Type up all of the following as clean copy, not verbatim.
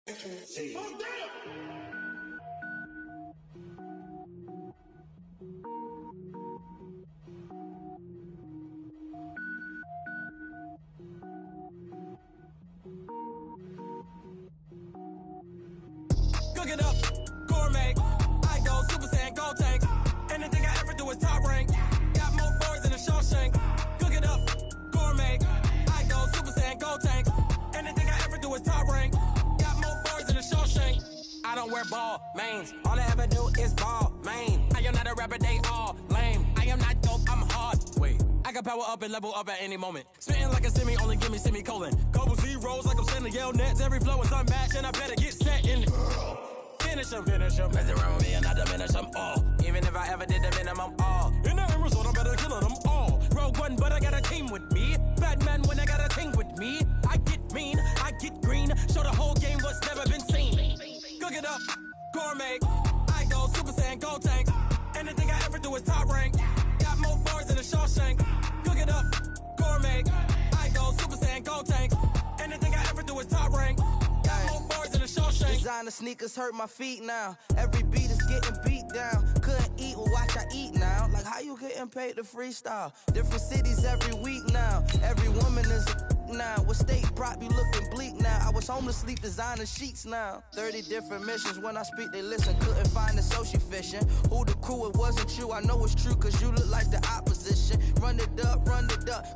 Cook it up, gourmet. I go Super Saiyan, go tank. Anything I ever do is top rank. Got more boys than a Shawshank. Cook it up, gourmet. I go Super Saiyan, go tank. Anything I ever do is top rank. Got more boys than a Shawshank. I don't wear ball mains. All I ever do is ball main. I am not a rapper, they all lame. I am not dope, I'm hard. Wait, I can power up and level up at any moment. Spitting like a semi, only give me semicolon. Couple zeros like I'm sending yell nets. Every flow is unmatched and I better get set in it. Finish them. Mess around with me and I diminish them all. Even if I ever did the minimum all. In the end result, I better kill them all. Rogue One, but I got a team with me. Batman when I got a team with me. I get mean, I get green. Show the whole game what's never been seen. Cook it up, gourmet. I go Super Saiyan, go tank. Anything I ever do is top rank. Got more bars than a Shawshank. Cook it up, gourmet. I go Super Saiyan, go tank. Anything I ever do is top rank. Got more bars than a Shawshank. Designer sneakers hurt my feet now. Every beat is getting beat down. Couldn't eat, well watch I eat now. Like how you getting paid to freestyle? Different cities every week now. Every woman is a now. What state brought me looking bleak now? I was homeless, sleep designer sheets now. 30 different missions. When I speak, they listen. Couldn't find the social fishing. Who the crew? It wasn't you. I know it's true, cause you look like the opposition. Run it up.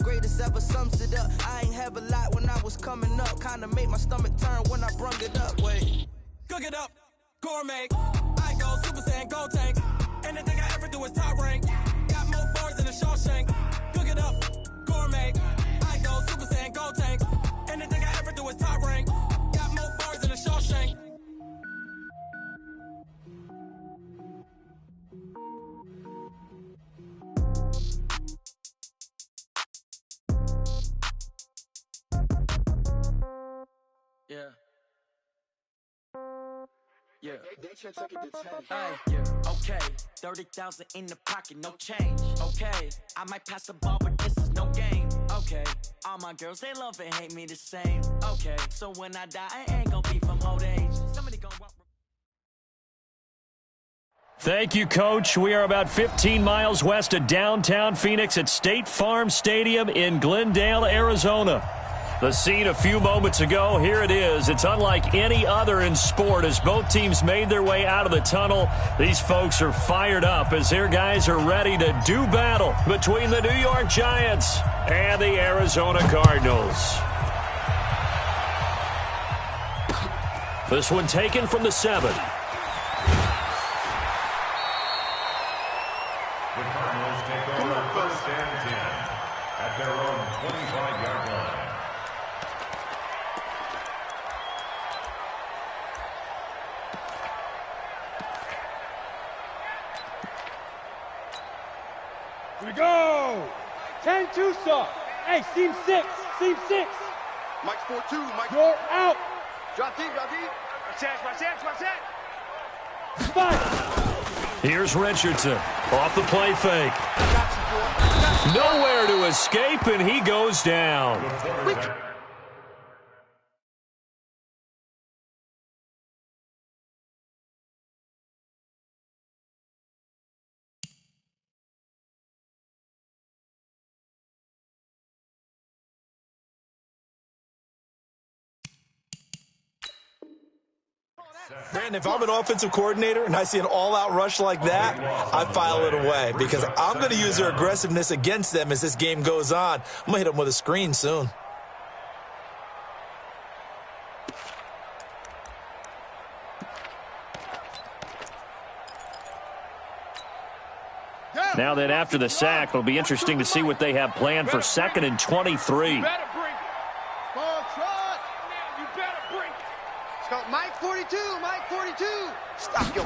Greatest ever sums it up. I ain't have a lot when I was coming up. Kinda made my stomach turn when I brung it up. Wait. Cook it up, gourmet. I go Super Saiyan, go tank. Anything I ever do is top rank. Got more bars than a Shawshank. Cook it up, gourmet. I go Super Saiyan, go tank. Anything I ever do is top rank. Got more bars than a Shawshank. Yeah. Yeah. Okay. 30,000 in the pocket, no change. Okay. I might pass the ball, but this is no game. Okay. All my girls, they love and hate me the same. Okay. So when I die, I ain't gonna be from old age. Somebody gonna walk. Thank you, Coach. We are about 15 miles west of downtown Phoenix at State Farm Stadium in Glendale, Arizona. The scene a few moments ago, here it is. It's unlike any other in sport as both teams made their way out of the tunnel. These folks are fired up as their guys are ready to do battle between the New York Giants and the Arizona Cardinals. This one taken from the 7. The Cardinals take over 1st and 10 at their own 25-yard line. Here we go! 10-2 saw. Hey, seam 6. Mike's 4-2. Mike. You're out. Drop deep. Watch that. Spot. Here's Richardson off the play fake. Nowhere to escape, and he goes down. Brandon, if I'm an offensive coordinator and I see an all-out rush like that, I file it away because I'm going to use their aggressiveness against them as this game goes on. I'm going to hit them with a screen soon. Now then, after the sack, it'll be interesting to see what they have planned for 2nd and 23. Mike 42. Stop your.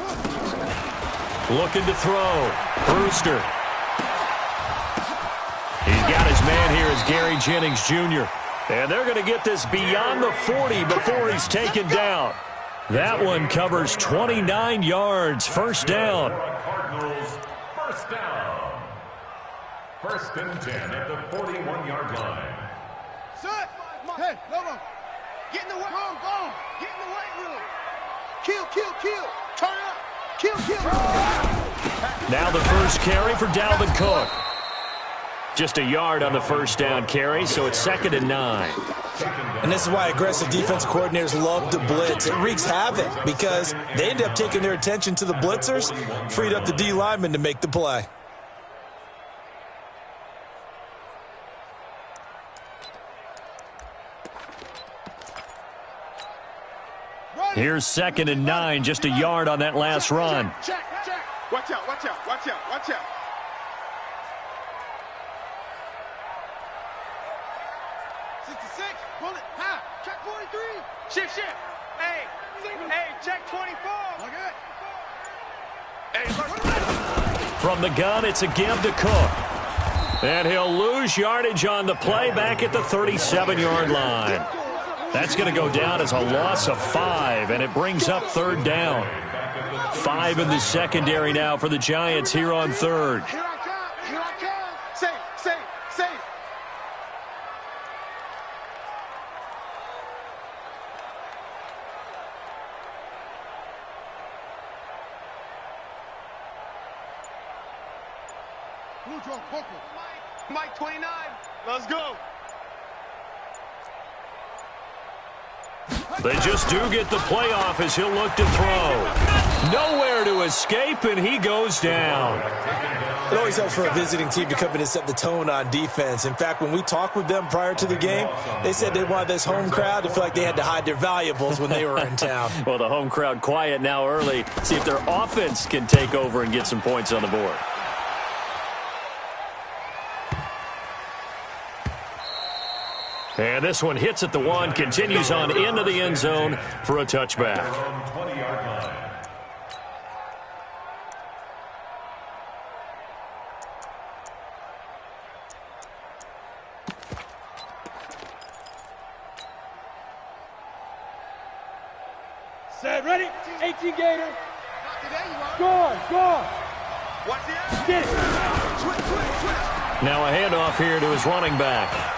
Looking to throw. Brewster. He's got his man here as Gary Jennings Jr. And they're going to get this beyond the 40 before he's taken down. That one covers 29 yards. First down. Cardinals, first down. 1st and 10 at the 41-yard line. Set. Hey, no. Get in the weight room. Boom. Get in the weight room. Kill, kill, kill. Turn up. Kill, kill. Now the first carry for Dalvin Cook. Just a yard on the first down carry, so it's 2nd and 9. And this is why aggressive defensive coordinators love to blitz. It wreaks havoc because they end up taking their attention to the blitzers, freed up the D lineman to make the play. Here's 2nd and 9, just a yard on that last run. Check, check. Watch out, watch out, watch out, watch out. 66, bullet, half, check 43. Shift, shift. Hey, check 24. Okay. Hey, From the gun, it's a give to Cook. And he'll lose yardage on the play back at the 37-yard line. That's going to go down as a loss of 5, and it brings up 3rd down. 5 in the secondary now for the Giants here on 3rd. Here I come, here I come. Safe, safe, safe. Mike 29, let's go. They just do get the playoff as he'll look to throw. Nowhere to escape, and he goes down. It always helps for a visiting team to come in and set the tone on defense. In fact, when we talked with them prior to the game, they said they wanted this home crowd to feel like they had to hide their valuables when they were in town. Well, the home crowd quiet now early. See if their offense can take over and get some points on the board. And this one hits at the 1, continues on into the end zone for a touchback. Set, ready? 18 Gator. Score, score. Get it. Now a handoff here to his running back.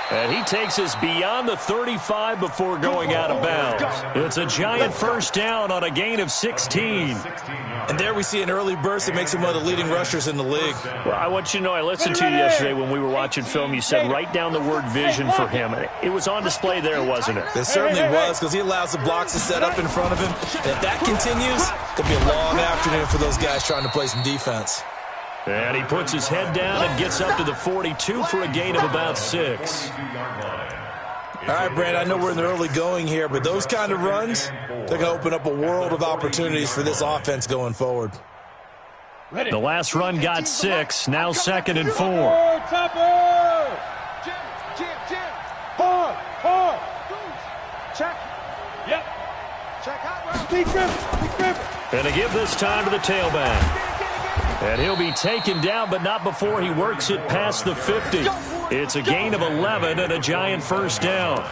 And he takes us beyond the 35 before going out of bounds. It's a giant first down on a gain of 16. And there we see an early burst that makes him one of the leading rushers in the league. Well, I want you to know I listened to you yesterday when we were watching film. You said write down the word vision for him. It was on display there, wasn't it? It certainly was, because he allows the blocks to set up in front of him. And if that continues, it could be a long afternoon for those guys trying to play some defense. And he puts his head down and gets up to the 42 for a gain of about 6. All right, Brand, I know we're in the early going here, but those kind of runs, they're going to open up a world of opportunities for this offense going forward. The last run got 6, now 2nd and 4. Topper! Jim. Hard. Check. Yep. Check out. Big grip. And to give this time to the tailback. And he'll be taken down, but not before he works it past the 50. It's a gain of 11 and a giant first down.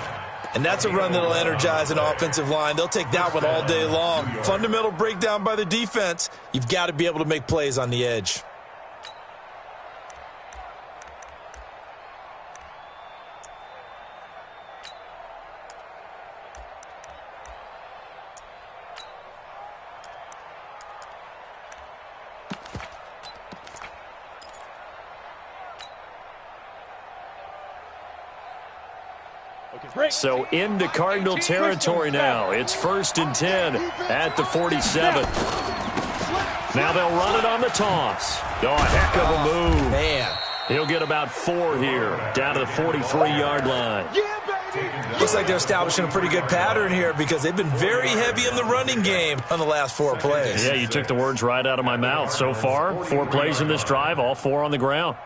And that's a run that'll energize an offensive line. They'll take that one all day long. Fundamental breakdown by the defense. You've got to be able to make plays on the edge. So into Cardinal territory now. It's 1st and 10 at the 47. Now they'll run it on the toss. Oh, a heck of a move. Man. He'll get about 4 here, down to the 43-yard line. Looks like they're establishing a pretty good pattern here because they've been very heavy in the running game on the last 4 plays. Yeah, you took the words right out of my mouth. So far, 4 plays in this drive, all 4 on the ground.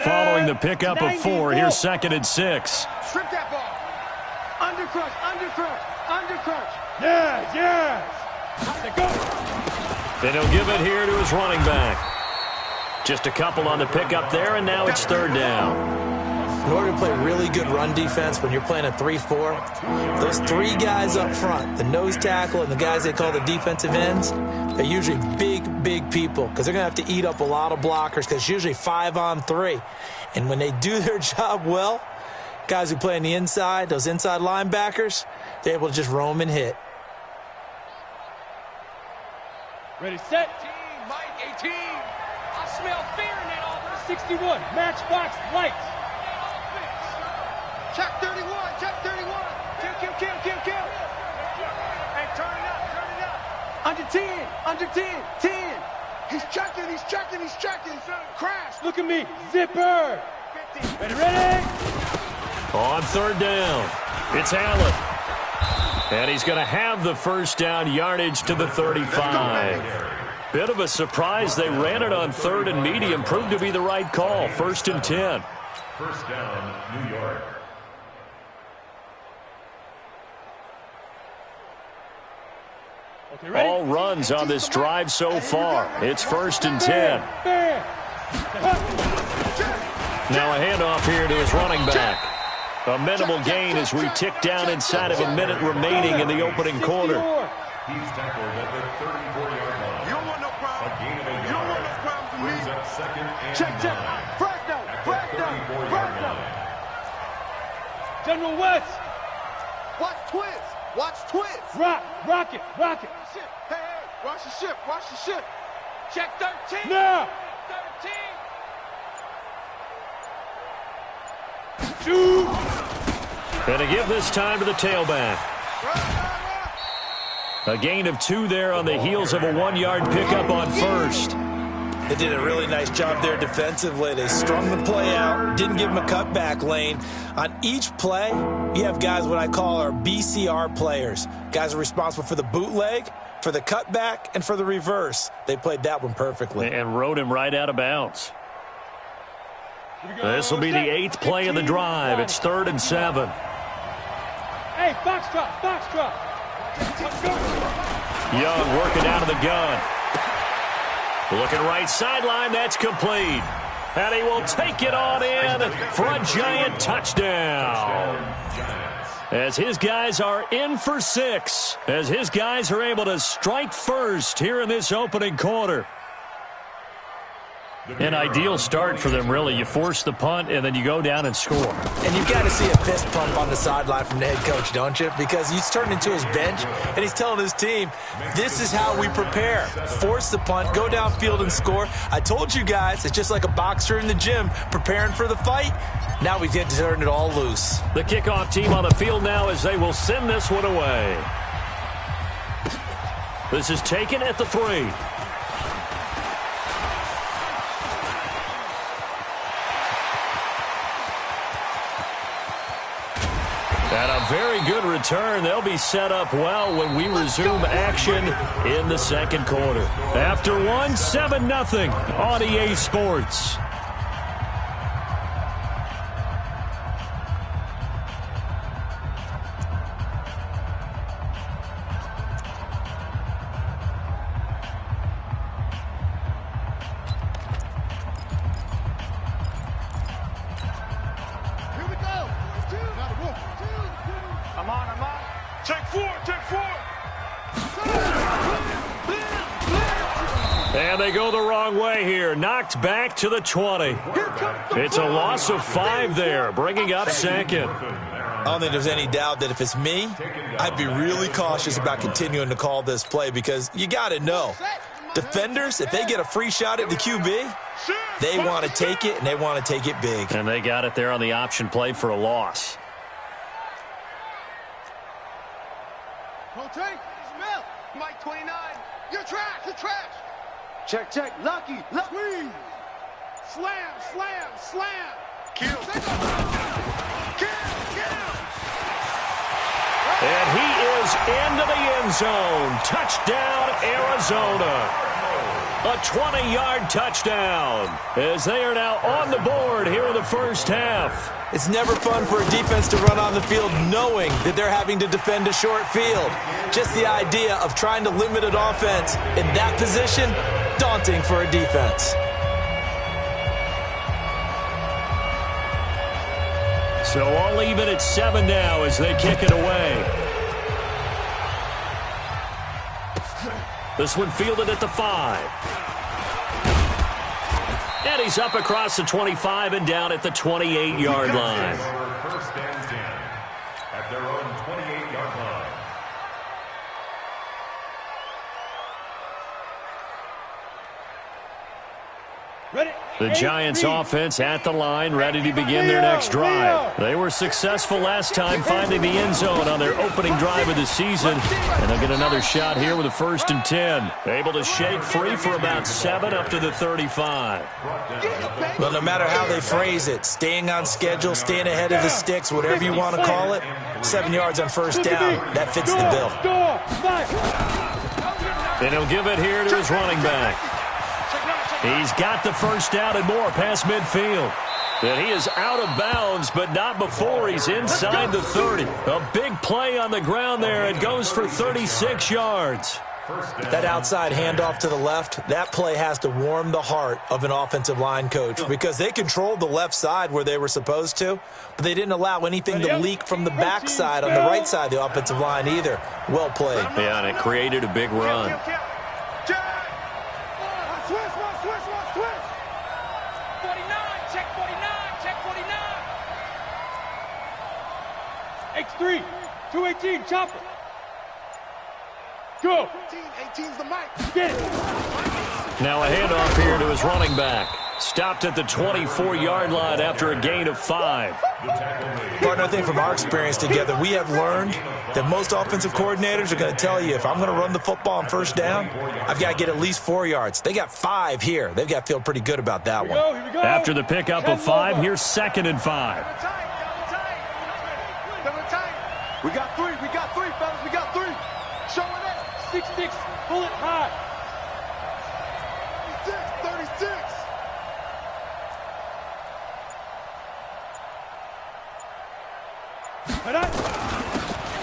Following the pickup of 4, here's 2nd and 6. Strip that ball. Undercrunch. Yes. Then he'll give it here to his running back. Just a couple on the pickup there, and now it's 3rd down. in order to play really good run defense when you're playing a 3-4, those three guys up front, the nose tackle and the guys they call the defensive ends, they're usually big people because they're going to have to eat up a lot of blockers because it's usually 5-on-3. And when they do their job well, guys who play on the inside, those inside linebackers, they're able to just roam and hit. Ready, set. Mike, 18. I smell fear in that offense. 61, matchbox, lights. Check 31, check 31. Kill. Hey, turn it up. Under 10, 10. He's checking. Crash. Look at me, zipper. 50. Ready? On third down, it's Allen. And he's going to have the first down, yardage to the 35. Bit of a surprise. They ran it on third and medium. Proved to be the right call. 1st and 10. First down, New York. Okay, ready? All runs on this drive so far. It's 1st and 10. Now a handoff here to his running back. A minimal gain as we tick down inside of a minute remaining in the opening quarter. He's tackled at the 34-yard line. You don't want no problem. A gain of a You don't want no yard. problem for me. Brings up 2nd and Check. 9. Flag down. At the 34-yard line. General West. Watch twist. Rock it. Hey, watch the ship. Check 13. Now. 13. Two. And to give this time to the tailback. A gain of 2 there on the heels of a 1-yard pickup on first. They did a really nice job there defensively. They strung the play out, didn't give him a cutback lane. On each play, you have guys what I call our BCR players. Guys are responsible for the bootleg, for the cutback, and for the reverse. They played that one perfectly. And rode him right out of bounds. This will be the 8th play of the drive. It's 3rd and 7. Hey, Foxtrot. Young working out of the gun. Looking right sideline. That's complete. And he will take it on in for a giant touchdown. As his guys are in for 6. As his guys are able to strike first here in this opening quarter. An ideal start for them, really. You force the punt, and then you go down and score. And you've got to see a fist pump on the sideline from the head coach, don't you? Because he's turned into his bench, and he's telling his team, this is how we prepare. Force the punt, go downfield and score. I told you guys, it's just like a boxer in the gym preparing for the fight. Now we get to turn it all loose. The kickoff team on the field now as they will send this one away. This is taken at the 3. And a very good return. They'll be set up well when we resume action in the second quarter. After 1, 7-0 on EA Sports. And they go the wrong way here. Knocked back to the 20. It's a loss of 5 there, bringing up 2nd. I don't think there's any doubt that if it's me, I'd be really cautious about continuing to call this play because you got to know, defenders, if they get a free shot at the QB, they want to take it, and they want to take it big. And they got it there on the option play for a loss. Mike 29. You're trash. Check. Lucky. Slam. Kill. And he is into the end zone. Touchdown, Arizona. A 20-yard touchdown as they are now on the board here in the first half. It's never fun for a defense to run on the field knowing that they're having to defend a short field. Just the idea of trying to limit an offense in that position, daunting for a defense. So all even at 7 now as they kick it away. This one fielded at the 5. And he's up across the 25 and down at the 28-yard line. First and 10 at their own 28-yard line. The Giants offense at the line, ready to begin their next drive. They were successful last time finding the end zone on their opening drive of the season, and they'll get another shot here with a 1st and 10. Able to shake free for about 7 up to the 35. Well, no matter how they phrase it, staying on schedule, staying ahead of the sticks, whatever you want to call it, 7 yards on 1st down, that fits the bill. And he'll give it here to his running back. He's got the 1st down and more past midfield. And he is out of bounds, but not before he's inside the 30. A big play on the ground there. It goes for 36 yards. That outside handoff to the left, that play has to warm the heart of an offensive line coach because they controlled the left side where they were supposed to, but they didn't allow anything to leak from the backside on the right side of the offensive line either. Well played. Yeah, and it created a big run. X3, 218, chopper. Go. 18's the mic. Get it. Now a handoff here to his running back. Stopped at the 24-yard line after a gain of 5. Partner, I think from our experience together, we have learned that most offensive coordinators are going to tell you if I'm going to run the football on 1st down, I've got to get at least 4 yards. They got 5 here. They've got to feel pretty good about that one. Here we go. After the pickup of 5, here's 2nd and 5. We got 3, fellas, we got 3. Show it up. 6-6, pull it high. 36.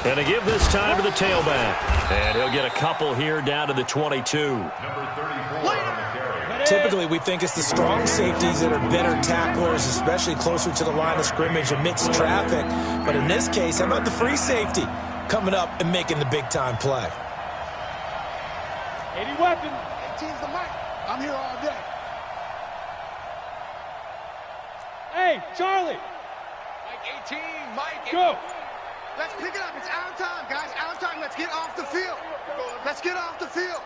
And to give this time to the tailback. And he'll get a couple here down to the 22. Typically, we think it's the strong safeties that are better tacklers, especially closer to the line of scrimmage amidst traffic. But in this case, how about the free safety coming up and making the big-time play? 80 weapon. 18's the mic. I'm here all day. Hey, Charlie. Mike 18, Mike. Go. Let's pick it up. It's out of time, guys. Out of time. Let's get off the field. Let's get off the field.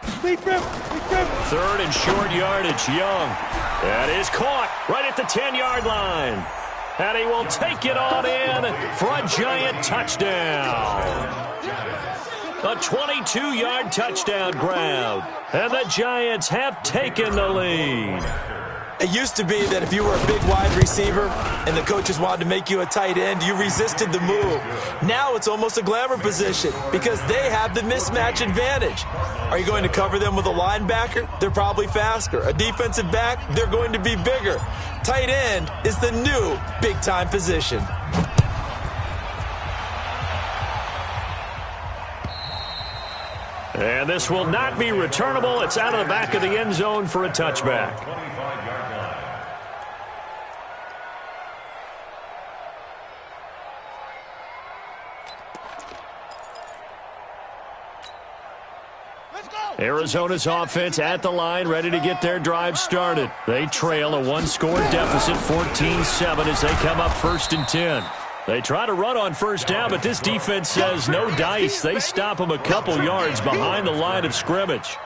3rd and short yardage, Young. That is caught right at the 10-yard line. And he will take it on in for a Giant touchdown. A 22-yard touchdown grab. And the Giants have taken the lead. It used to be that if you were a big wide receiver and the coaches wanted to make you a tight end, you resisted the move. Now it's almost a glamour position because they have the mismatch advantage. Are you going to cover them with a linebacker? They're probably faster. A defensive back? They're going to be bigger. Tight end is the new big-time position. And this will not be returnable. It's out of the back of the end zone for a touchback. Arizona's offense at the line, ready to get their drive started. They trail a 1-score deficit, 14-7, as they come up 1st and 10. They try to run on 1st down, but this defense says no dice. They stop them a couple yards behind the line of scrimmage.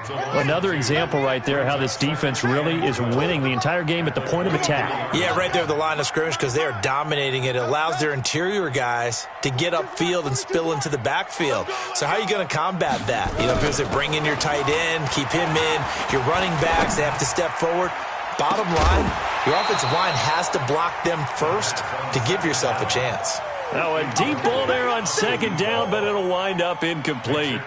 Another example right there how this defense really is winning the entire game at the point of attack. Yeah, right there at the line of scrimmage because they are dominating it. It allows their interior guys to get upfield and spill into the backfield. So how are you going to combat that? You know, because they bring in your tight end, keep him in. Your running backs, they have to step forward. Bottom line, your offensive line has to block them first to give yourself a chance. Now a deep ball there on 2nd down, but it'll wind up incomplete.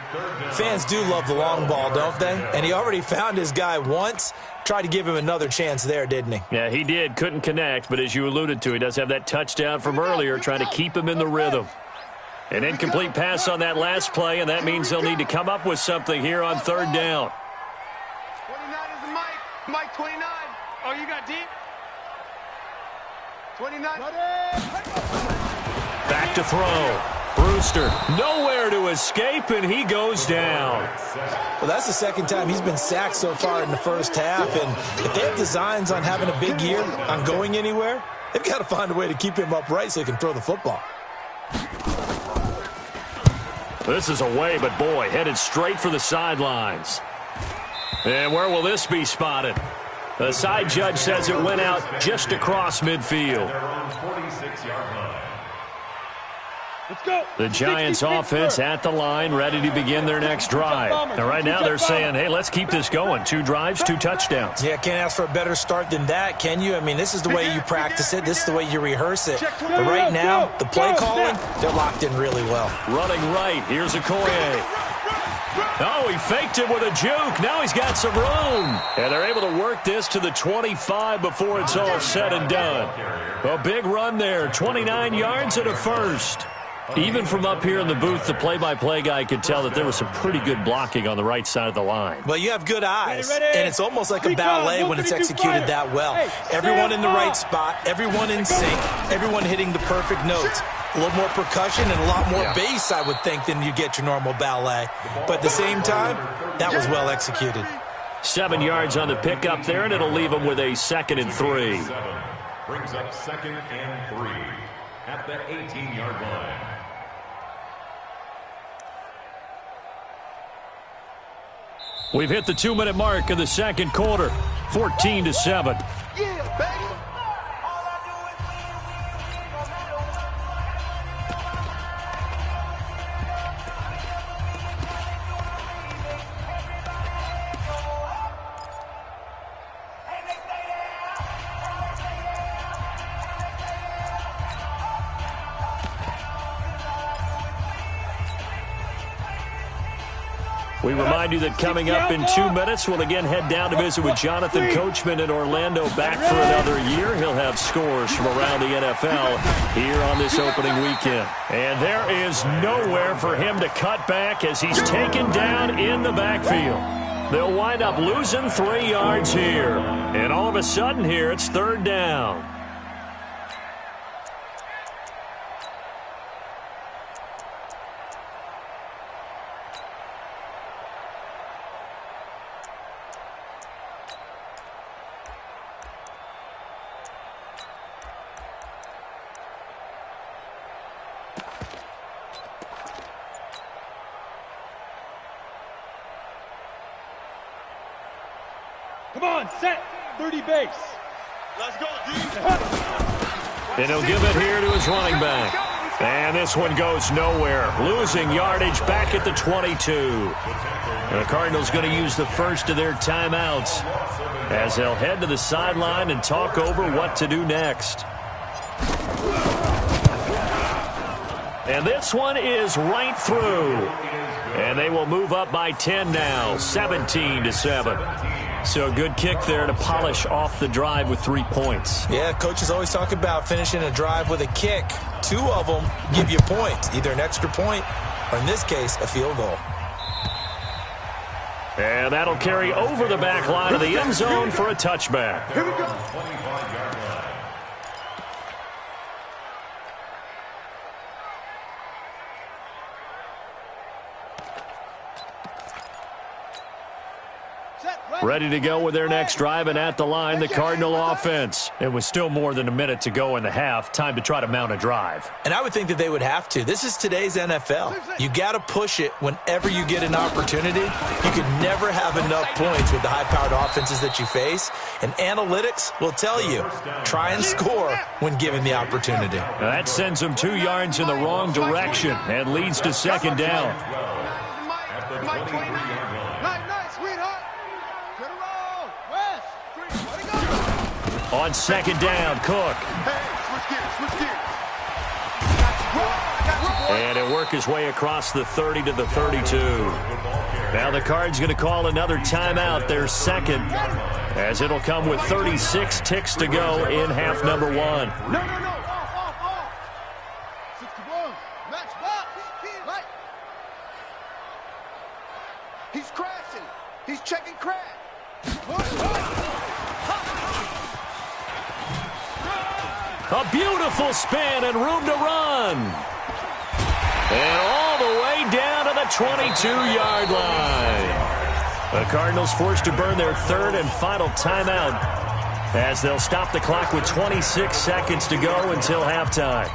Fans do love the long ball, don't they? And he already found his guy once. Tried to give him another chance there, didn't he? Yeah, he did. Couldn't connect, but as you alluded to, he does have that touchdown from earlier, trying to keep him in the rhythm. An incomplete pass on that last play, and that means they'll need to come up with something here on 3rd down. 29 is the mic. Mike 29. Oh, you got deep? 29. Back to throw. Brewster nowhere to escape, and he goes down. Well, that's the second time he's been sacked so far in the first half, and if they have designs on having a big year, on going anywhere, they've got to find a way to keep him upright so he can throw the football. This is away, but boy, headed straight for the sidelines. And where will this be spotted? The side judge says it went out just across midfield. They're on 46-yard line. Let's go. The Giants offense at the line, ready to begin their next drive. Now, right now they're saying, hey, let's keep this going. 2 drives, 2 touchdowns. Yeah, can't ask for a better start than that, can you? I mean, this is the way you practice it. This is the way you rehearse it. But right now, the play calling, they're locked in really well. Running right. Here's Okoye. Oh, he faked it with a juke. Now he's got some room. And they're able to work this to the 25 before it's all said and done. A big run there. 29 yards and a first. Even from up here in the booth, the play-by-play guy could tell that there was some pretty good blocking on the right side of the line. Well, you have good eyes, and it's almost like a ballet when it's executed that well. Everyone in the right spot, everyone in sync, everyone hitting the perfect notes. A little more percussion and a lot more bass, I would think, than you get your normal ballet. But at the same time, that was well executed. 7 yards on the pickup there, and it'll leave them with a 2nd and 3. Brings up 2nd and 3 at the 18-yard line. We've hit the 2-minute mark of the second quarter, 14-7. Yeah, baby. We remind you that coming up in 2 minutes, we'll again head down to visit with Jonathan Coachman in Orlando, back for another year. He'll have scores from around the NFL here on this opening weekend. And there is nowhere for him to cut back as he's taken down in the backfield. They'll wind up losing 3 yards here. And all of a sudden here, it's 3rd down. Come on, set. 30 base. Let's go, D. And he'll give it here to his running back. And this one goes nowhere. Losing yardage back at the 22. And the Cardinals going to use the first of their timeouts as they'll head to the sideline and talk over what to do next. And this one is right through. And they will move up by 10 now, 17-7. So a good kick there to polish off the drive with 3 points. Yeah, coaches always talk about finishing a drive with a kick. 2 of them give you points, either an extra point or, in this case, a field goal. And that'll carry over the back line of the end zone for a touchback. Here we go. 25-yard line. Ready to go with their next drive, and at the line, the Cardinal offense. It was still more than a minute to go in the half. Time to try to mount a drive. And I would think that they would have to. This is today's NFL. You got to push it whenever you get an opportunity. You could never have enough points with the high-powered offenses that you face. And analytics will tell you, try and score when given the opportunity. Now that sends them 2 yards in the wrong direction and leads to 2nd down. At the 23-yard line. On 2nd down, Cook. And he'll work his way across the 30 to the 32. Now the Cards going to call another timeout, their 2nd, as it'll come with 36 ticks to go in half number 1. No. Off. 61. Match box. Right. He's crashing. He's checking crash. A beautiful spin and room to run. And all the way down to the 22-yard line. The Cardinals forced to burn their third and final timeout as they'll stop the clock with 26 seconds to go until halftime.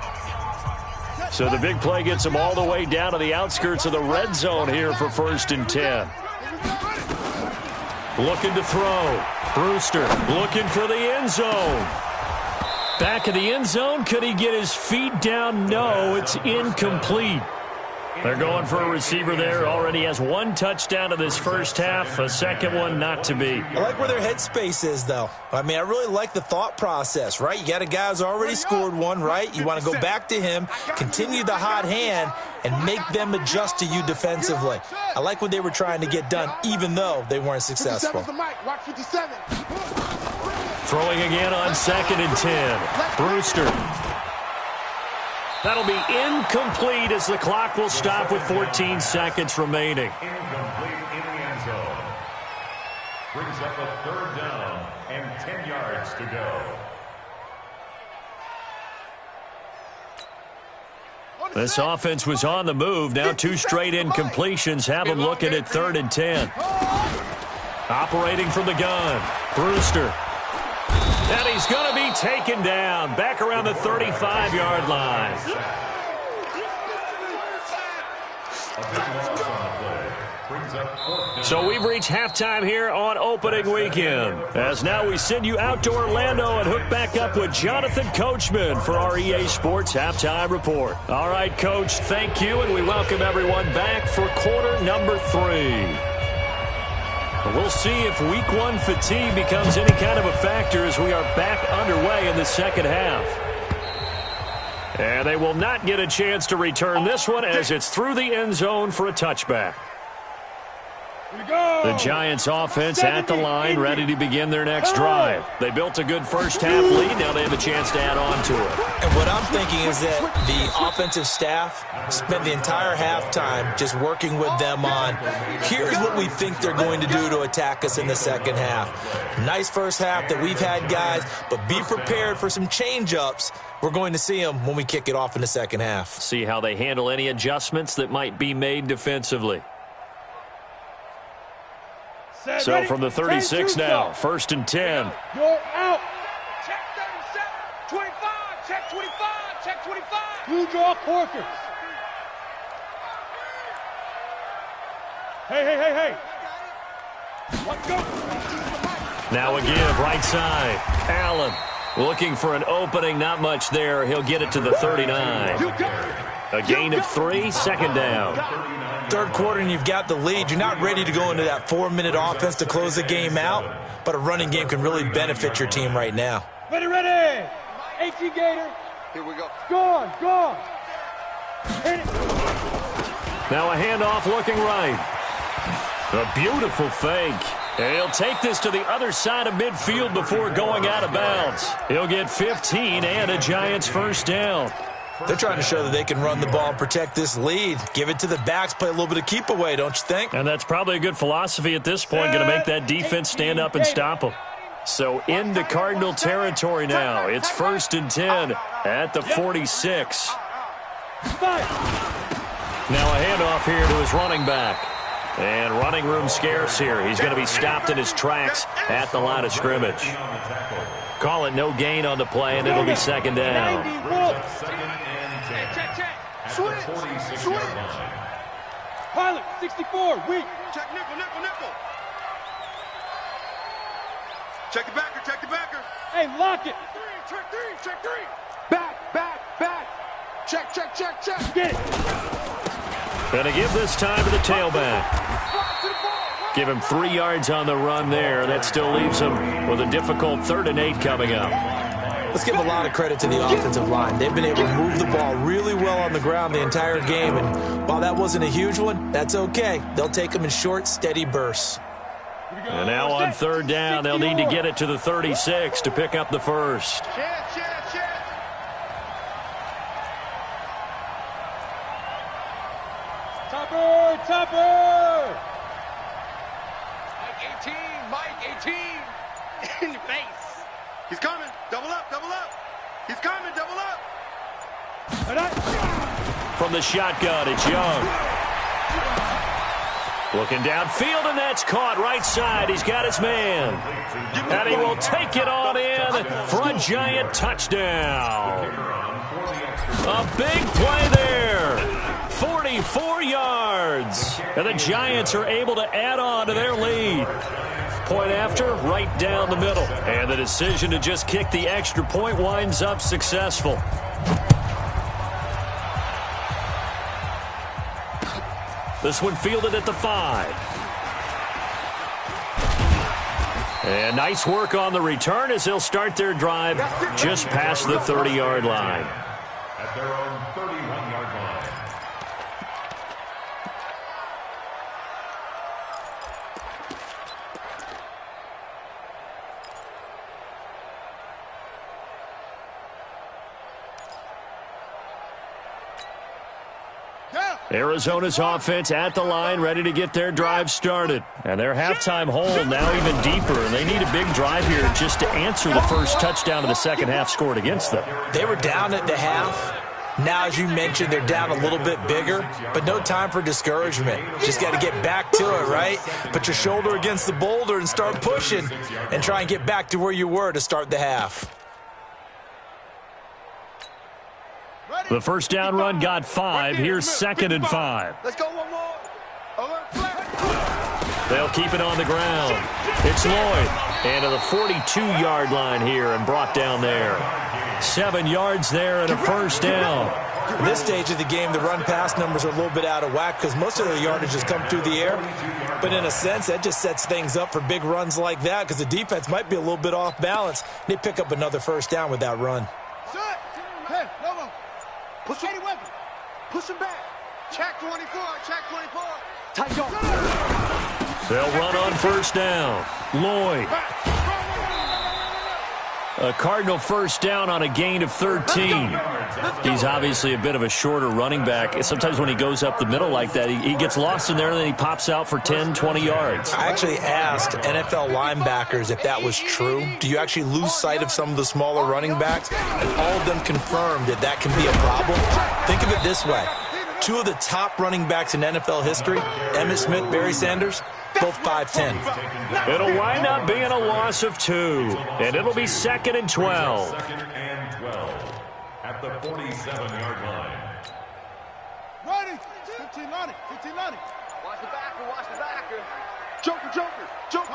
So the big play gets them all the way down to the outskirts of the red zone here for 1st and 10. Looking to throw. Brewster looking for the end zone. Back of the end zone. Could he get his feet down? No, it's incomplete. They're going for a receiver there. Already has one touchdown in this first half. A second one not to be. I like where their headspace is, though. I mean, I really like the thought process, right? You got a guy who's already scored one, right? You want to go back to him, continue the hot hand, and make them adjust to you defensively. I like what they were trying to get done, even though they weren't successful. Throwing again on 2nd and 10. Brewster. That'll be incomplete as the clock will stop with 14 seconds remaining. Incomplete in the end zone. Brings up a 3rd down and 10 yards to go. This offense was on the move. Now 2 straight incompletions have them looking at 3rd and 10. Operating from the gun. Brewster. And he's going to be taken down back around the 35-yard line. So we've reached halftime here on opening weekend. As now we send you out to Orlando and hook back up with Jonathan Coachman for our EA Sports Halftime Report. All right, Coach, thank you, and we welcome everyone back for quarter number 3. We'll see if week 1 fatigue becomes any kind of a factor as we are back underway in the second half. And they will not get a chance to return this one as it's through the end zone for a touchback. The Giants offense at the line, ready to begin their next drive. They built a good first half lead. Now they have a chance to add on to it. And what I'm thinking is that the offensive staff spent the entire halftime just working with them on, here's what we think they're going to do to attack us in the second half. Nice first half that we've had, guys, but be prepared for some change-ups. We're going to see them when we kick it off in the second half. See how they handle any adjustments that might be made defensively. So from the 36 now, 1st and 10. You're out. Check 37, 25, check 25, check 25. Blue draw Corkers. Hey. Let's go. Now a give, right side. Allen looking for an opening, not much there. He'll get it to the 39. A gain of 3, 2nd down. Third quarter and you've got the lead. You're not ready to go into that 4-minute offense to close the game out, but a running game can really benefit your team right now. Ready. 18 Gator. Here we go. Gone. Hit it. Now a handoff looking right. A beautiful fake. And he'll take this to the other side of midfield before going out of bounds. He'll get 15 and a Giants first down. They're trying to show that they can run the ball and protect this lead. Give it to the backs, play a little bit of keep away, don't you think? And that's probably a good philosophy at this point, going to make that defense stand up and stop them. So into Cardinal territory now. It's 1st and 10 at the 46. Now a handoff here to his running back. And running room scarce here. He's going to be stopped in his tracks at the line of scrimmage. Call it no gain on the play, and it'll be 2nd down. Switch. Pilot, 64, weak. Check nickel. Check the backer. Hey, lock it. Check three. Back. Check. Get it. Going to give this time to the tailback. Give him 3 yards on the run there. That still leaves him with a difficult 3rd and 8 coming up. Let's give a lot of credit to the offensive line. They've been able to move the ball really well on the ground the entire game, and while that wasn't a huge one, that's okay. They'll take them in short, steady bursts. And now on 3rd down, they'll need to get it to the 36 to pick up the first. Chance. Topper. Mike 18. In your face. He's coming. Double up. He's coming, double up. From the shotgun, it's Young. Looking downfield, and that's caught right side. He's got his man. And he will take it on in for a giant touchdown. A big play there. 44 yards. And the Giants are able to add on to their lead. Point after, right down the middle. And the decision to just kick the extra point winds up successful. This one fielded at the 5. And nice work on the return as they'll start their drive just past the 30-yard line. At their own 31-yard line. Arizona's offense at the line, ready to get their drive started. And their halftime hole now even deeper. And they need a big drive here just to answer the first touchdown of the second half scored against them. They were down at the half. Now, as you mentioned, they're down a little bit bigger, but no time for discouragement. Just got to get back to it, right? Put your shoulder against the boulder and start pushing and try and get back to where you were to start the half. The first down run got 5. Here's 2nd and 5. Let's go one more. They'll keep it on the ground. It's Lloyd. And to the 42-yard line here and brought down there. 7 yards there and a first down. At this stage of the game, the run-pass numbers are a little bit out of whack because most of the yardage has come through the air. But in a sense, that just sets things up for big runs like that because the defense might be a little bit off balance. They pick up another first down with that run. Hey, no more. Push any weapon. Push him back. Check 24. Check 24. Tight go. They'll run on first down. Lloyd. A Cardinal first down on a gain of 13. He's obviously a bit of a shorter running back. Sometimes when he goes up the middle like that, he gets lost in there and then he pops out for 10, 20 yards. I actually asked NFL linebackers if that was true. Do you actually lose sight of some of the smaller running backs? And all of them confirmed that that can be a problem. Think of it this way. 2 of the top running backs in NFL history, Emmitt Smith, Barry Sanders, both 5'10". It'll wind up being a loss of 2, and it'll be 2nd and 12. 2nd and 12 at the 47-yard line. Ready. 1590. 1590. Watch the backer. Watch the backer. Joker. Joker. Joker.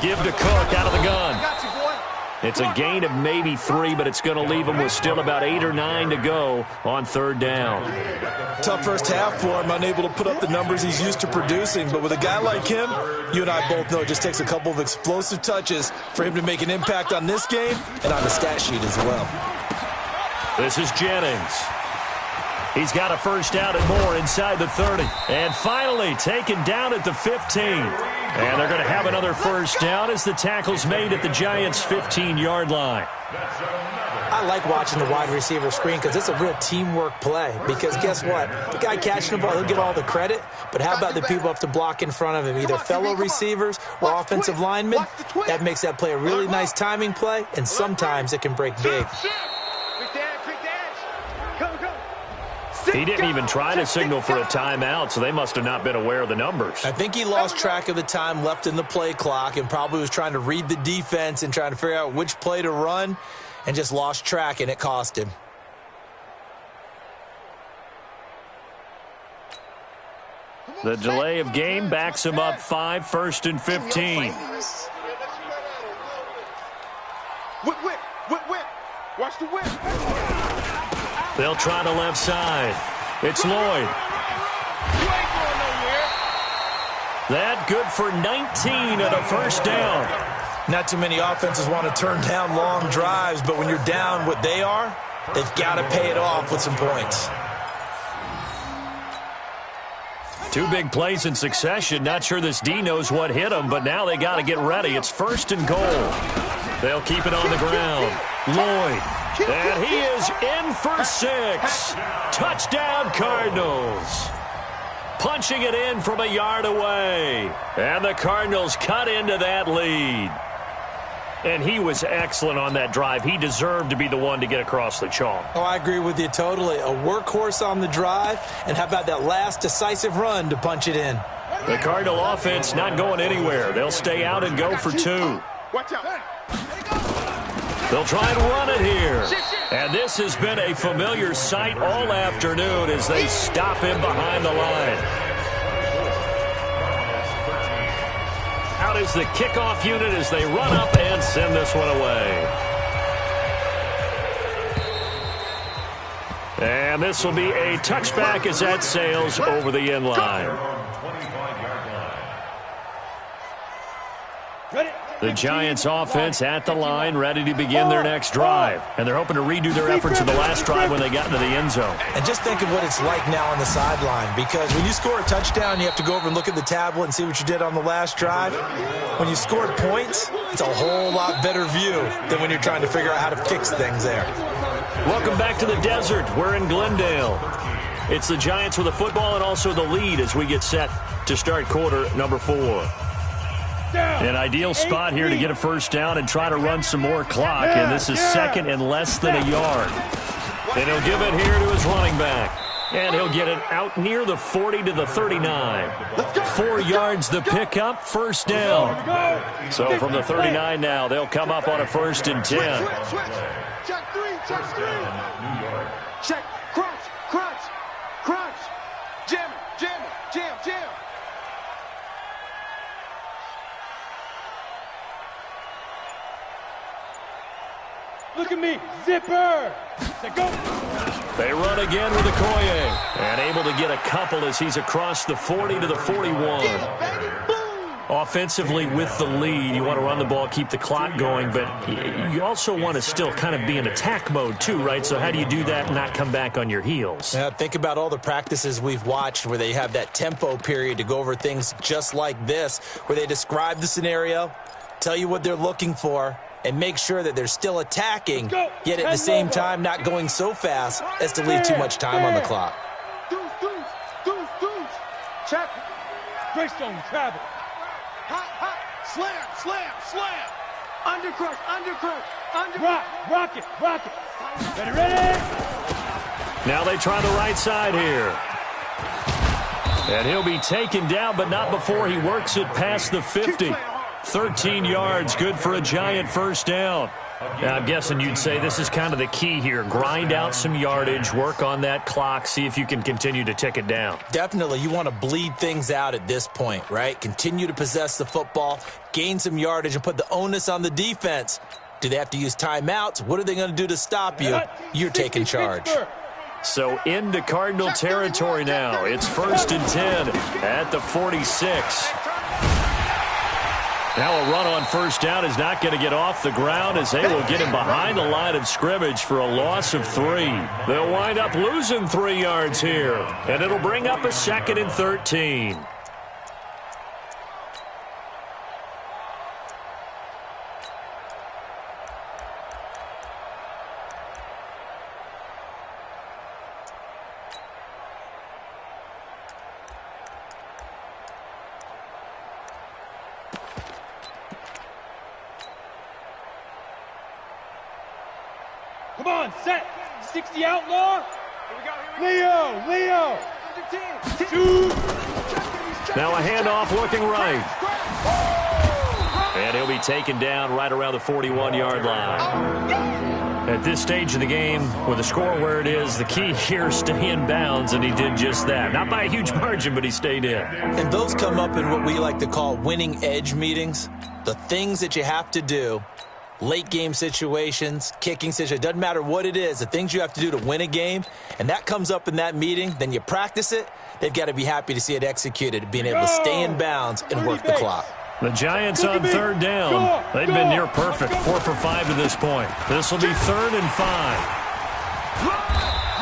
Give to Cook out of the gun. Got you, boy. It's a gain of maybe 3, but it's going to leave him with still about 8 or 9 to go on third down. Tough first half for him, unable to put up the numbers he's used to producing. But with a guy like him, you and I both know it just takes a couple of explosive touches for him to make an impact on this game and on the stat sheet as well. This is Jennings. He's got a first down and more inside the 30. And finally taken down at the 15. And they're going to have another first down as the tackle's made at the Giants' 15-yard line. I like watching the wide receiver screen because it's a real teamwork play. Because guess what? The guy catching the ball, he'll get all the credit. But how about the people up to block in front of him, either fellow receivers or offensive linemen? That makes that play a really nice timing play, and sometimes it can break big. He didn't even try to signal for a timeout, so they must have not been aware of the numbers. I think he lost track of the time left in the play clock and probably was trying to read the defense and trying to figure out which play to run and just lost track, and it cost him. The delay of game backs him up 5, 1st and 15. Whip. Watch the whip. They'll try the left side. It's Lloyd. That good for 19 and a first down. Not too many offenses want to turn down long drives, but when you're down what they are, they've got to pay it off with some points. 2 big plays in succession. Not sure this D knows what hit him, but now they got to get ready. It's 1st and goal. They'll keep it on the ground. Lloyd. And he is in for 6. Touchdown, Cardinals. Punching it in from a yard away. And the Cardinals cut into that lead. And he was excellent on that drive. He deserved to be the one to get across the chalk. Oh, I agree with you totally. A workhorse on the drive, and how about that last decisive run to punch it in? The Cardinal offense not going anywhere. They'll stay out and go for 2. Watch out. They'll try and run it here. And this has been a familiar sight all afternoon as they stop him behind the line. Out is the kickoff unit as they run up and send this one away. And this will be a touchback as that sails over the end line. The Giants offense at the line, ready to begin their next drive. And they're hoping to redo their efforts in the last drive when they got into the end zone. And just think of what it's like now on the sideline, because when you score a touchdown, you have to go over and look at the tablet and see what you did on the last drive. When you scored points, it's a whole lot better view than when you're trying to figure out how to fix things there. Welcome back to the desert. We're in Glendale. It's the Giants with the football and also the lead as we get set to start quarter number 4. An ideal spot here to get a first down and try to run some more clock. And this is second and less than a yard. And he'll give it here to his running back. And he'll get it out near the 40 to the 39. 4 yards the pickup, first down. So from the 39 now, they'll come up on a 1st and 10. Check 3, check 3. Check, crunch, crunch, crunch. Jam, jam, jam, jam. Look at me, zipper. Go. They run again with Okoye. And able to get a couple as he's across the 40 to the 41. Offensively with the lead, you want to run the ball, keep the clock going, but you also want to still kind of be in attack mode too, right? So how do you do that and not come back on your heels? Yeah, think about all the practices we've watched where they have that tempo period to go over things just like this, where they describe the scenario, tell you what they're looking for, and make sure that they're still attacking, yet at the same time not going so fast as to leave too much time on the clock. Check. Greystone travel. Hot, hot. Slam, slam, slam. Undercrush, undercrush, Rock, rocket, rocket. Ready? Now they try the right side here. And he'll be taken down, but not before he works it past the 50. 13 yards, good for a Giant first down. Now, I'm guessing you'd say this is kind of the key here. Grind out some yardage, work on that clock, see if you can continue to tick it down. Definitely, you want to bleed things out at this point, right? Continue to possess the football, gain some yardage, and put the onus on the defense. Do they have to use timeouts? What are they going to do to stop you? You're taking charge. So into Cardinal territory now. It's 1st and 10 at the 46. Now a run on first down is not going to get off the ground as they will get him behind the line of scrimmage for a loss of 3. They'll wind up losing 3 yards here, and it'll bring up a 2nd and 13. Come on, set. 60 outlaw. Leo. 2. Now a handoff looking right. And he'll be taken down right around the 41-yard line. At this stage of the game, with the score where it is, the key here is stay in bounds, and he did just that. Not by a huge margin, but he stayed in. And those come up in what we like to call winning edge meetings. The things that you have to do, late game situations, kicking situations, doesn't matter what it is, the things you have to do to win a game, and that comes up in that meeting, then you practice it, they've got to be happy to see it executed, being able to stay in bounds and work the clock. The Giants on 3rd down. They've been near perfect, 4 for 5 to this point. This will be 3rd and 5.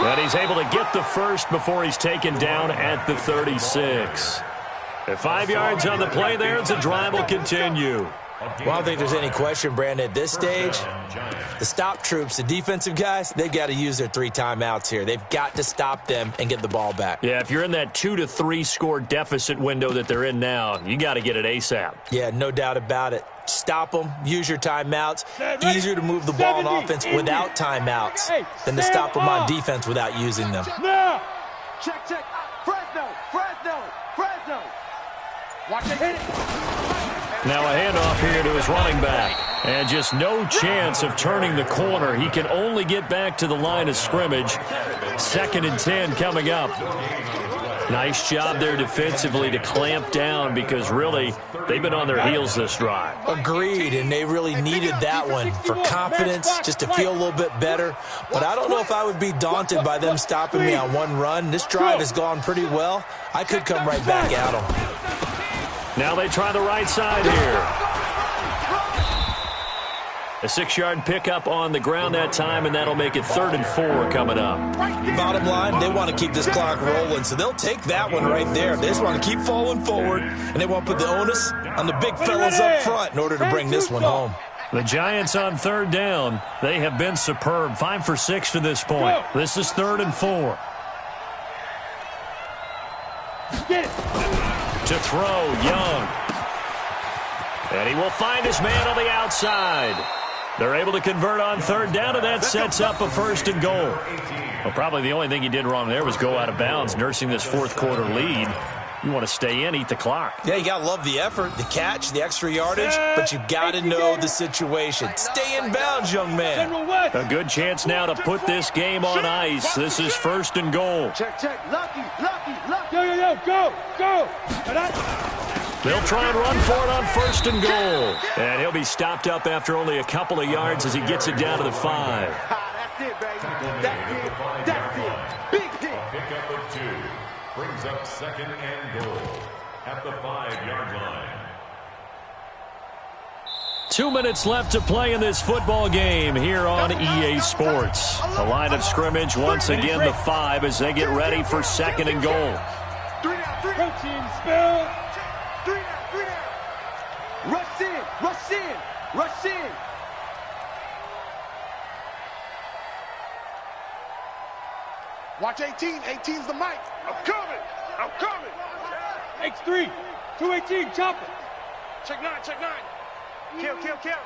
And he's able to get the first before he's taken down at the 36. At 5 yards on the play there, the drive will continue. Well, I don't think there's any question, Brandon, at this stage, the stop troops, the defensive guys, they've got to use their 3 timeouts here. They've got to stop them and get the ball back. Yeah, if you're in that 2 to 3 score deficit window that they're in now, you got to get it ASAP. Yeah, no doubt about it. Stop them, use your timeouts. Easier to move the ball on offense without timeouts than to stop them on defense without using them. Now, check. Fresno. Watch it hit it. Now a handoff here to his running back. And just no chance of turning the corner. He can only get back to the line of scrimmage. 2nd and 10 coming up. Nice job there defensively to clamp down because really they've been on their heels this drive. Agreed, and they really needed that one for confidence, just to feel a little bit better. But I don't know if I would be daunted by them stopping me on one run. This drive has gone pretty well. I could come right back at them. Now they try the right side here. A 6-yard pickup on the ground that time, and that'll make it 3rd and 4 coming up. Bottom line, they want to keep this clock rolling, so they'll take that one right there. They just want to keep falling forward, and they want to put the onus on the big fellas up front in order to bring this one home. The Giants on 3rd down. They have been superb. 5 for 6 to this point. This is 3rd and 4. To throw, Young. And he will find his man on the outside. They're able to convert on 3rd down, and that sets up a 1st and goal. Well, probably the only thing he did wrong there was go out of bounds, nursing this 4th quarter lead. You want to stay in, eat the clock. Yeah, you got to love the effort, the catch, the extra yardage, but you got to know the situation. Stay in bounds, young man. A good chance now to put this game on ice. This is 1st and goal. Check. Lucky. Go. They'll try and run for it on 1st and goal. And he'll be stopped up after only a couple of yards as he gets it down to the 5. That's it, baby. That's it. Big hit. Pickup of 2 brings up 2nd and goal at the 5-yard line. 2 minutes left to play in this football game here on EA Sports. The line of scrimmage once again the 5 as they get ready for 2nd and goal. 3 down. Spell. 3 down. Rush in. Watch 18. 18's the mic. I'm coming. X3. 218. Chopper. Check 9. Kill. Check.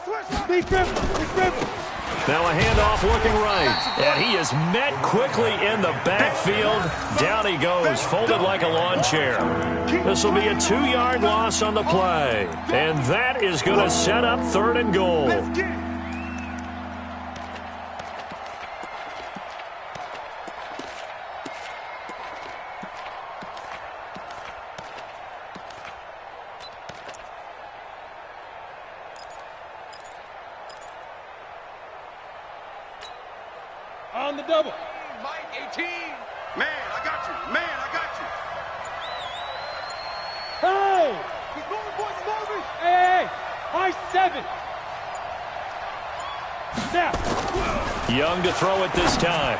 Switch. Big dribble. Now a handoff looking right. And he is met quickly in the backfield. Down he goes, folded like a lawn chair. This will be a 2-yard loss on the play. And that is going to set up 3rd and goal. Let's get it. On the double. Mike, 18. Man, I got you. Hey! He's moving, boys. Hey! High 7. Snap. Young to throw it this time.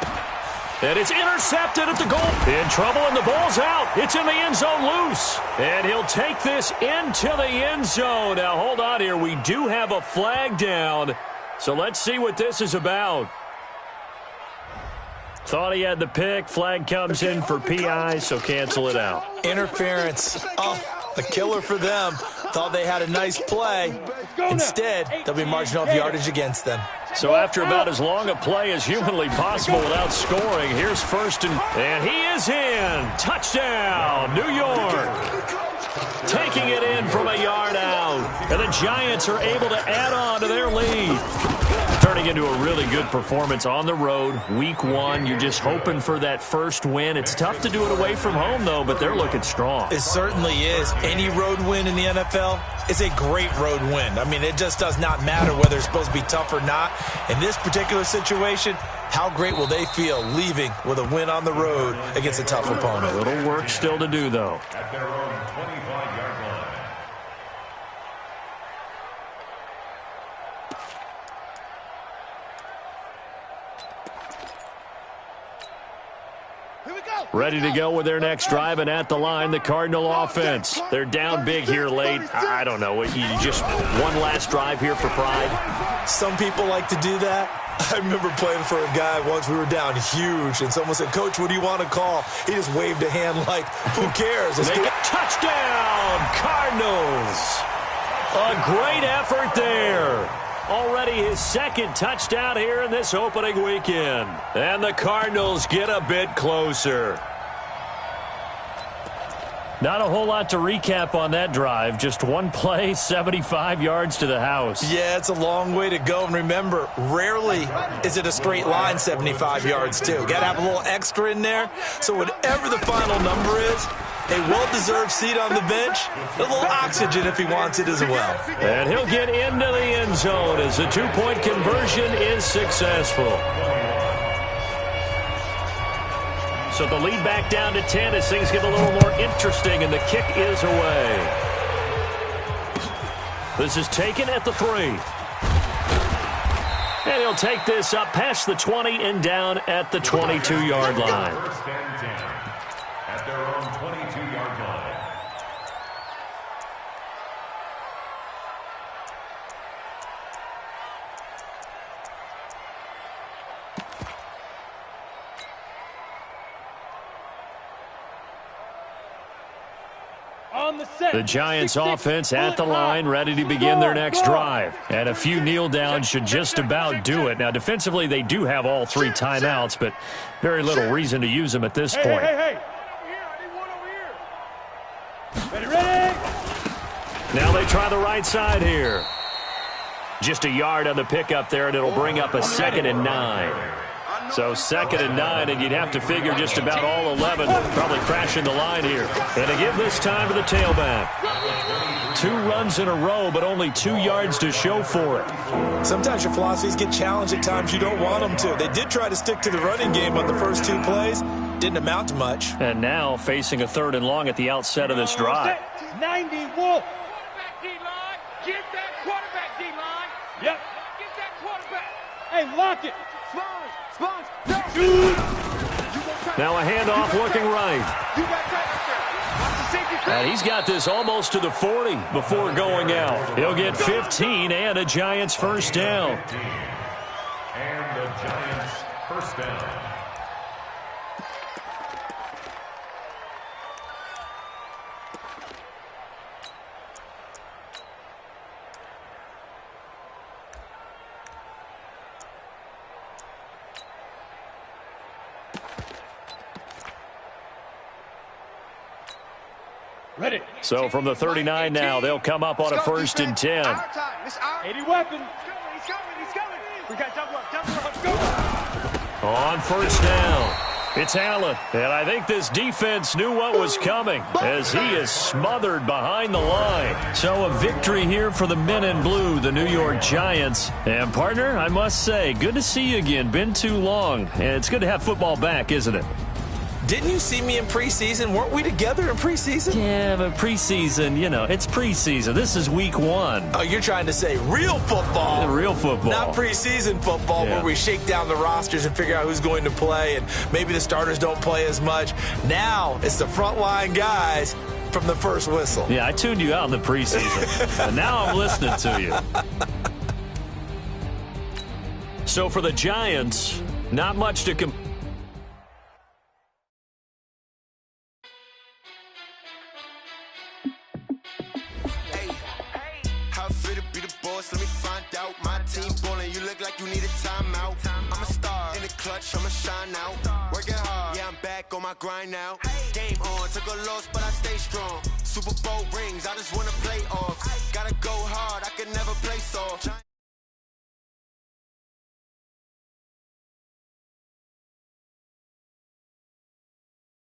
And it's intercepted at the goal. In trouble, and the ball's out. It's in the end zone loose. And he'll take this into the end zone. Now, hold on here. We do have a flag down. So let's see what this is about. Thought he had the pick. Flag comes in for PI, so cancel it out. Interference. Oh, a killer for them. Thought they had a nice play. Instead, they'll be marching off yardage against them. So after about as long a play as humanly possible without scoring, here's 1st and he is in. Touchdown, New York. Taking it in from a yard out. And the Giants are able to add on to their lead. Turning into a really good performance on the road. Week 1, you're just hoping for that first win. It's tough to do it away from home, though, but they're looking strong. It certainly is. Any road win in the NFL is a great road win. I mean, it just does not matter whether it's supposed to be tough or not. In this particular situation, how great will they feel leaving with a win on the road against a tough opponent? A little work still to do, though. At their own 25-yard line. Ready to go with their next drive, and at the line, the Cardinal offense. They're down big here late. I don't know. You just one last drive here for pride? Some people like to do that. I remember playing for a guy once. We were down huge, and someone said, "Coach, what do you want to call?" He just waved a hand like, who cares? They get touchdown, Cardinals. A great effort there. Already his second touchdown here in this opening weekend. And the Cardinals get a bit closer. Not a whole lot to recap on that drive. Just one play, 75 yards to the house. Yeah, it's a long way to go. And remember, rarely is it a straight line 75 yards, too. Got to have a little extra in there. So whatever the final number is, a well-deserved seat on the bench, a little oxygen if he wants it as well. And he'll get into the end zone as the two-point conversion is successful. So the lead back down to 10 as things get a little more interesting, and the kick is away. This is taken at the 3. And he'll take this up past the 20 and down at the 22-yard line. First and 10 at their own 22-yard line. The Giants offense at the line, ready to begin their next drive. And a few kneel downs should just about do it. Now, defensively, they do have all 3 timeouts, but very little reason to use them at this point. Hey. Ready. Now they try the right side here. Just a yard on the pickup there, and it'll bring up a 2nd and 9. So 2nd and 9, and you'd have to figure just about all 11 probably crashing the line here. And to give this time to the tailback. 2 runs in a row, but only 2 yards to show for it. Sometimes your philosophies get challenged at times you don't want them to. They did try to stick to the running game on the first 2 plays. Didn't amount to much. And now facing a 3rd and long at the outset of this drive. 90 Wolf. Get that quarterback, D-line. Yep. Get that quarterback. Hey, lock it. Sponge. No. Now a handoff looking right. And he's got this almost to the 40 before going out. He'll get 15 and a Giants first down. And the Giants first down. Ready. So from the 39 now, they'll come up on a 1st and 10. 80 weapon. He's coming. We got double up. Go. On 1st down, it's Allen. And I think this defense knew what was coming as he is smothered behind the line. So a victory here for the men in blue, the New York Giants. And partner, I must say, good to see you again. Been too long. And it's good to have football back, isn't it? Didn't you see me in preseason? Weren't we together in preseason? Yeah, but preseason, it's preseason. This is week 1. Oh, you're trying to say real football. Real football. Not preseason football where we shake down the rosters and figure out who's going to play, and maybe the starters don't play as much. Now it's the frontline guys from the first whistle. Yeah, I tuned you out in the preseason, and now I'm listening to you. So for the Giants, not much to compare. Let me find out. My team ballin', you look like you need a timeout. I'm a star in the clutch, I'ma shine out. Working hard, yeah, I'm back on my grind now. Game on, took a loss, but I stay strong. Super Bowl rings, I just wanna play off. Gotta go hard, I can never play soft.